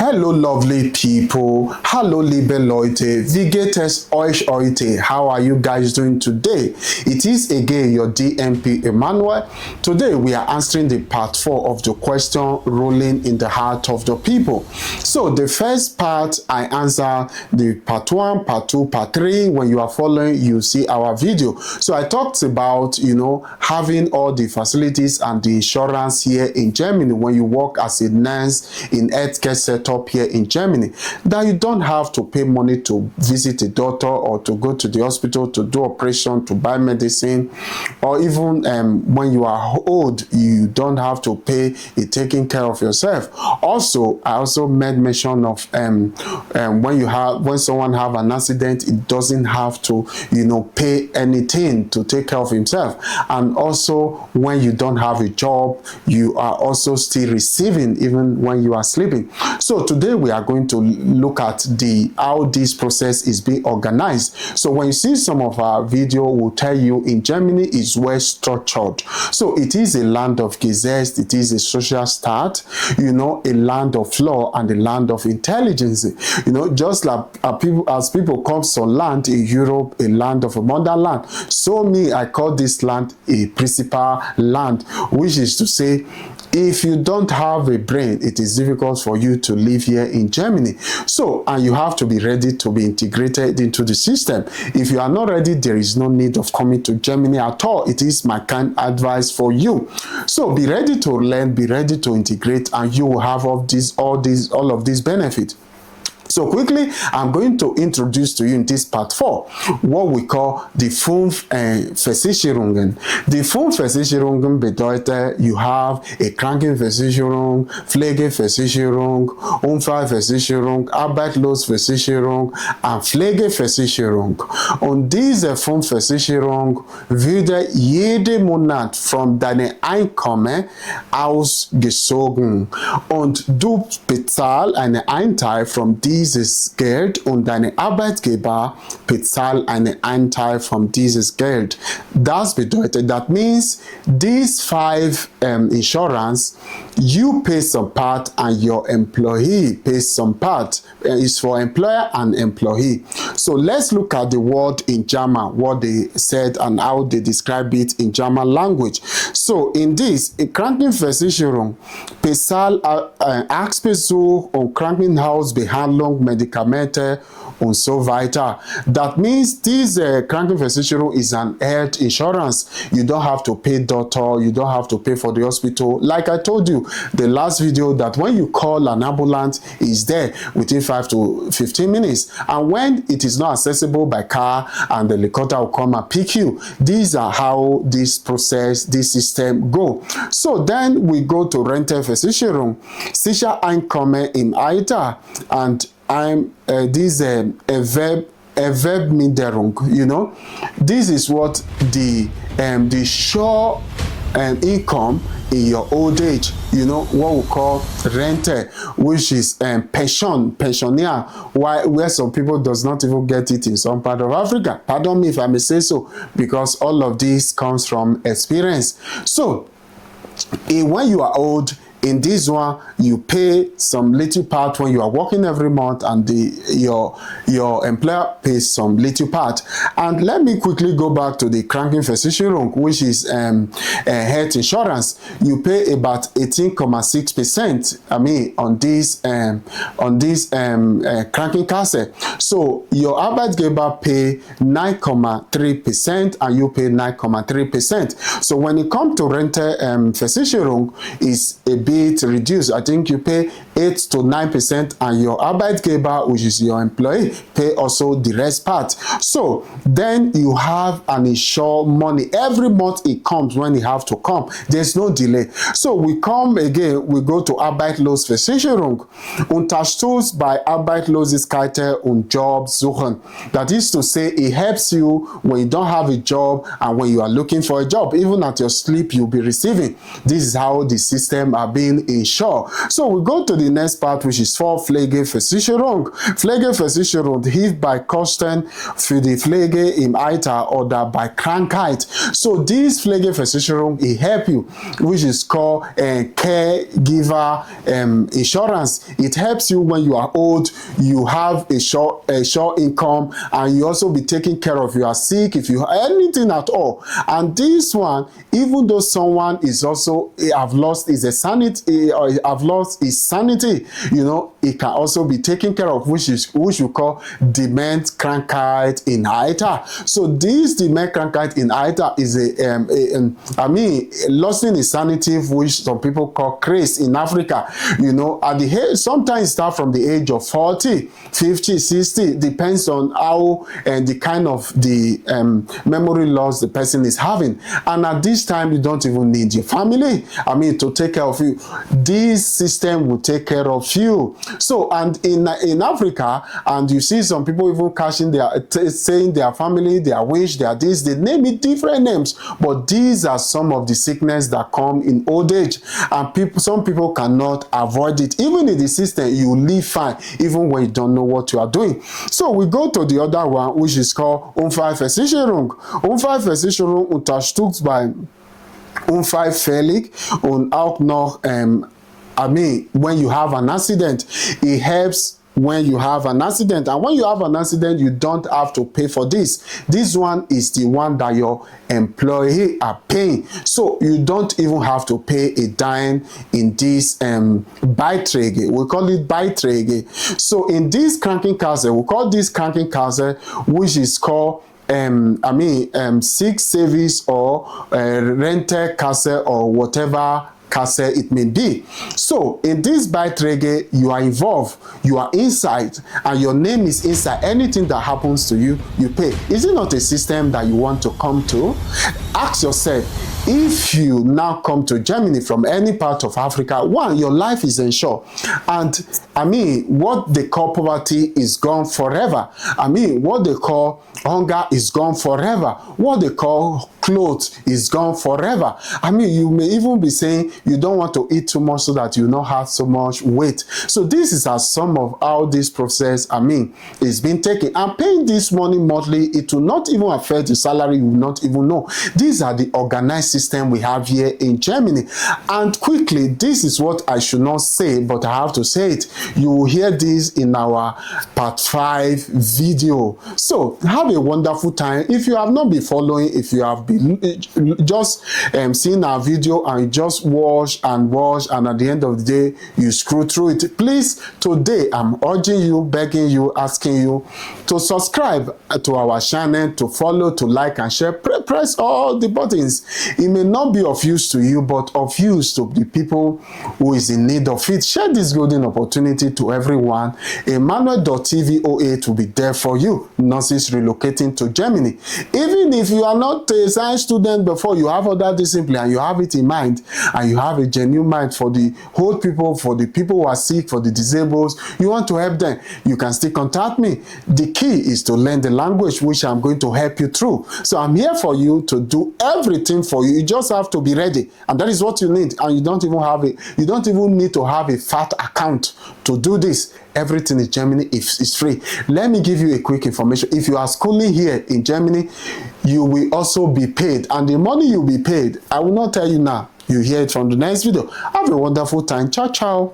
Hello, lovely people. Hello, liebe Leute. Wie geht es euch heute? How are you guys doing today? It is again your DMP Emmanuel. Today we are answering the part 4 of the question rolling in the heart of the people. So the first part I answer the part 1, part 2, part 3. When you are following, you see our video. So I talked about, having all the facilities and the insurance here in Germany when you work as a nurse in healthcare setup here in Germany, that you don't have to pay money to visit a doctor or to go to the hospital to do operation, to buy medicine, or even when you are old, you don't have to pay in taking care of yourself. Also, I also made mention of when someone have an accident, it doesn't have to pay anything to take care of himself. And also when you don't have a job, you are also still receiving even when you are sleeping. So today we are going to look at how this process is being organized. So when you see some of our video, will tell you in Germany is well structured. So it is a land of Gesetz, it is a social state, a land of law and a land of intelligence. Just like as people come to land in Europe, a land of a motherland. So I call this land a principal land, which is to say, if you don't have a brain, it is difficult for you to live here in Germany. So, and you have to be ready to be integrated into the system. If you are not ready, there is no need of coming to Germany at all. It is my kind advice for you. So be ready to learn, be ready to integrate, and you will have all of these benefits. So quickly, I'm going to introduce to you in this part 4 what we call die 5 Versicherungen. Die 5 Versicherungen bedeutet, you have a Krankenversicherung, Pflegeversicherung, Unfallversicherung, Arbeitslosversicherung und Pflegeversicherung. Und diese 5 Versicherungen würde jeden Monat von deinem Einkommen ausgezogen. Und du bezahlst einen Anteil von dieses Geld und deine Arbeitgeber bezahlt einen Anteil von dieses Geld. Das bedeutet, that means these 5 insurance, you pay some part and your employee pays some part. It's for employer and employee. So let's look at the word in German, what they said and how they describe it in German language. So in this, a Krankenversicherung bezahlt Arztbesuch und Krankenhausbehandlung, Medikamente und so weiter. That means this Krankenversicherung is an health insurance. You don't have to pay doctor, you don't have to pay for the hospital. Like I told you the last video, that when you call an ambulance, is there within 5 to 15 minutes. And when it is not accessible by car, and the helicopter will come and pick you. These are how this process, this system go. So then we go to Rentenversicherung. Sicher Einkommen im Alter. And this Erwerbminderung, this is what the sure income in your old age, what we call rente, which is pensioner, where some people does not even get it in some part of Africa. Pardon me if I may say so, because all of this comes from experience. So when you are old, in this one, you pay some little part when you are working every month, and your employer pays some little part. And let me quickly go back to the Krankenversicherung, which is health insurance. You pay about 18.6%. On this Krankenkasse. So your Arbeitgeber pay 9.3%, and you pay 9.3%. So when it comes to Rentenversicherung, is a bit reduced. I think you pay 8 to 9%, and your Arbeitgeber, which is your employee, pay also the rest part. So then you have an insured money every month. It comes when it have to come. There's no delay. So we come again, we go to Arbeitslosversicherung. Unterstützt bei Arbeitslosigkeit und Job suchen. That is to say, it helps you when you don't have a job and when you are looking for a job. Even at your sleep, you'll be receiving. This is how the system are being insured. So we go to the next part, which is for Pflegeversicherung. Pflegeversicherung hilft bei Kosten für die Pflege im Alter oder bei Krankheit. So this Pflegeversicherung, it help you, which is called caregiver insurance. It helps you when you are old, you have a short income, and you also be taken care of. You are sick, if you have anything at all. And this one, even though someone is also have lost his sanity, or have lost his sanity, you know, it can also be taken care of, which we call Demenzkrankheit in Alter. So this Demenzkrankheit in Alter is losing his sanity, which some people call craze in Africa. You know, at the age, sometimes start from the age of 40, 50, 60, depends on how and the kind of the memory loss the person is having. And at this time, you don't even need your family, to take care of you. This system will take care of you. So, and in Africa, and you see some people even cashing saying their family, their wish, their this, they name it different names, but these are some of the sickness that come in old age, and some people cannot avoid it. Even in the system, you live fine, even when you don't know what you are doing. So we go to the other one, which is called Unfallversicherung. Unfallversicherung unterstützt bei unfallfällig und auch noch when you have an accident, it helps when you have an accident. And when you have an accident, you don't have to pay for this. This one is the one that your employee are paying. So you don't even have to pay a dime in this Beiträge. We call it Beiträge. So in this Krankenkasse, we call this Krankenkasse, which is called sick service or Rentenkasse or whatever Kasse it may be. So in this Beiträge, you are involved, you are inside, and your name is inside. Anything that happens to you, you pay. Is it not a system that you want to come to? Ask yourself, if you now come to Germany from any part of Africa, one, your life is insured. And what they call poverty is gone forever. What they call hunger is gone forever. What they call clothes is gone forever. You may even be saying you don't want to eat too much so that you not have so much weight. So this is as some of how this process, is being taken. And paying this money monthly, it will not even affect the salary, you will not even know. These are the organized system we have here in Germany. And quickly, this is what I should not say, but I have to say it. You will hear this in our part 5 video. So have a wonderful time. If you have not been following, if you have been just seen our video and just watch, and at the end of the day you scroll through it, please, today I'm urging you, begging you, asking you to subscribe to our channel, to follow, to like and share. Press all the buttons. It may not be of use to you, but of use to the people who is in need of it. Share this golden opportunity to everyone. Emmanuel.tvoa will be there for you. Nurses relocating to Germany. Even if you are not a science student before, you have other discipline and you have it in mind, and you have a genuine mind for the whole people, for the people who are sick, for the disabled, you want to help them, you can still contact me. The key is to learn the language, which I'm going to help you through. So I'm here for you to do everything for you. You just have to be ready, and that is what you need. And you don't even need to have a fat account to do this. Everything in Germany is free. Let me give you a quick information. If you are schooling here in Germany, you will also be paid, and the money you'll be paid, I will not tell you now. You hear it from the next video. Have a wonderful time. Ciao, ciao.